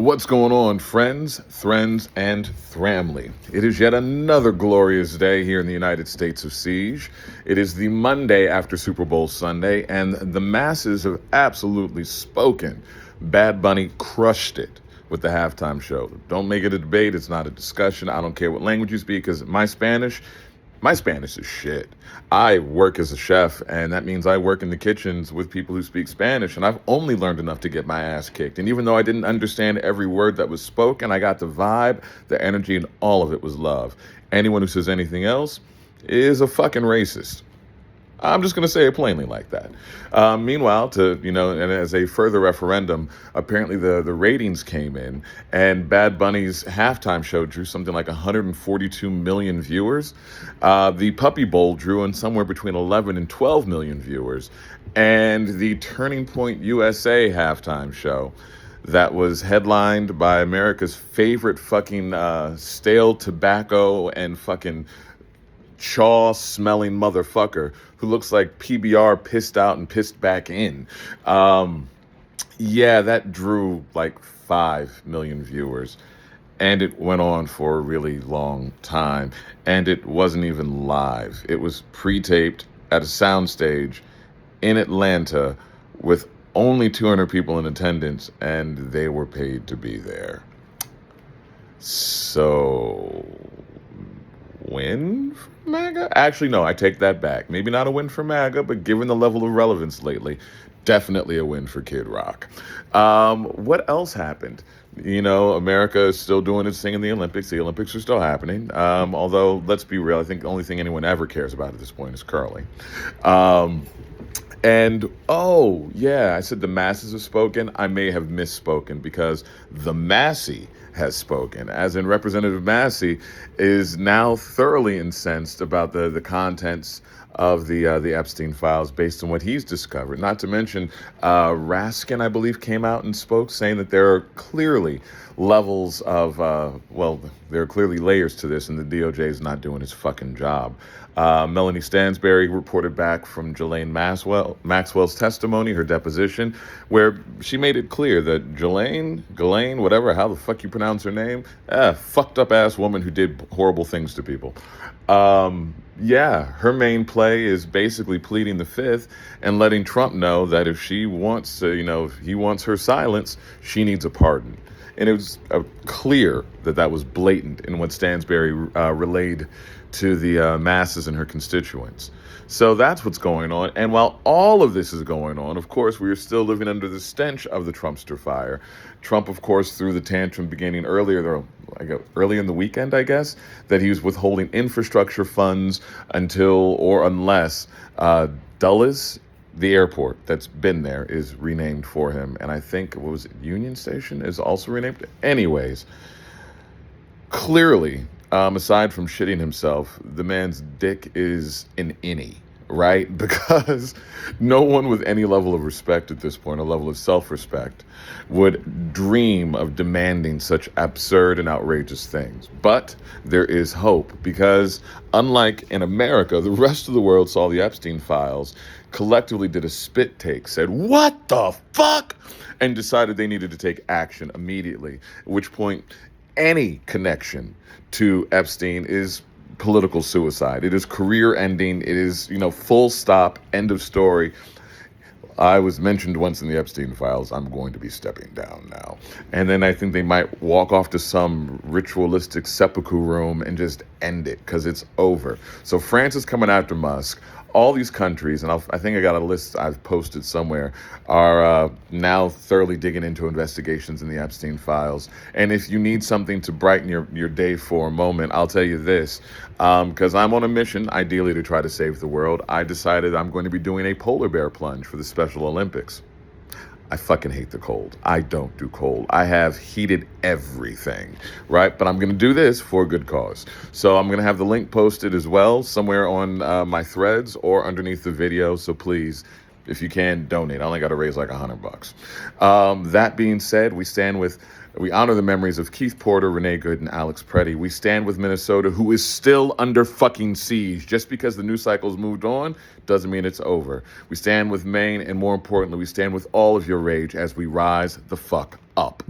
What's going on, friends, thrends, and thramly? It is yet another glorious day here in the United States of Siege. It is the Monday after Super Bowl Sunday, and the masses have absolutely spoken. Bad Bunny crushed it with the halftime show. Don't make it a debate. It's not a discussion. I don't care what language you speak, because my Spanish is shit. I work as a chef, and that means I work in the kitchens with people who speak Spanish, and I've only learned enough to get my ass kicked. And even though I didn't understand every word that was spoken, I got the vibe, the energy, and all of it was love. Anyone who says anything else is a fucking racist. I'm just going to say it plainly like that. Meanwhile, and as a further referendum, apparently the ratings came in, and Bad Bunny's halftime show drew something like 142 million viewers. The Puppy Bowl drew in somewhere between 11 and 12 million viewers. And the Turning Point USA halftime show, that was headlined by America's favorite fucking stale tobacco and fucking chaw-smelling motherfucker who looks like PBR pissed out and pissed back in. That drew like 5 million viewers. And it went on for a really long time. And it wasn't even live. It was pre-taped at a soundstage in Atlanta with only 200 people in attendance, and they were paid to be there. So, win for MAGA? Actually, no, I take that back. Maybe not a win for MAGA, but given the level of relevance lately, definitely a win for Kid Rock. What else happened? America is still doing its thing in the Olympics. The Olympics are still happening. Although, let's be real, I think the only thing anyone ever cares about at this point is curling. I said the masses have spoken. I may have misspoken, because the Massey has spoken, as in Representative Massey is now thoroughly incensed about the contents of the Epstein files based on what he's discovered. Not to mention, Raskin, I believe, came out and spoke, saying that there are clearly levels of, there are clearly layers to this, and the DOJ is not doing its fucking job. Melanie Stansberry reported back from Ghislaine Maxwell's testimony, her deposition, where she made it clear that Ghislaine, whatever, how the fuck you pronounce her name, fucked up ass woman who did horrible things to people. Her main play is basically pleading the fifth and letting Trump know that if she wants to, if he wants her silence, she needs a pardon. And it was clear that was blatant in what Stansberry relayed to the masses and her constituents. So that's what's going on. And while all of this is going on, of course, we are still living under the stench of the Trumpster fire. Trump, of course, threw the tantrum beginning early in the weekend, I guess, that he was withholding infrastructure funds unless Dulles, the airport that's been there, is renamed for him. And I think, Union Station is also renamed? Anyways, clearly, aside from shitting himself, the man's dick is an innie, right? Because no one with any level of respect at this point, a level of self-respect, would dream of demanding such absurd and outrageous things. But there is hope, because unlike in America, the rest of the world saw the Epstein files, collectively did a spit take, said, "What the fuck?" and decided they needed to take action immediately, at which point any connection to Epstein is political suicide. It is career ending. It is, full stop, end of story. I was mentioned once in the Epstein files. I'm going to be stepping down now. And then I think they might walk off to some ritualistic seppuku room and just end it, because it's over. So France is coming after Musk. All these countries, and I think I got a list I've posted somewhere, are now thoroughly digging into investigations in the Epstein files. And if you need something to brighten your day for a moment, I'll tell you this, because I'm on a mission, ideally to try to save the world. I decided I'm going to be doing a polar bear plunge for the Special Olympics. I fucking hate the cold. I don't do cold. I have heated everything, right? But I'm going to do this for a good cause. So I'm going to have the link posted as well somewhere on my threads or underneath the video. So please, if you can, donate. I only got to raise like $100. That being said, we honor the memories of Keith Porter, Renee Good, and Alex Preddy. We stand with Minnesota, who is still under fucking siege. Just because the news cycle's moved on doesn't mean it's over. We stand with Maine, and more importantly, we stand with all of your rage as we rise the fuck up.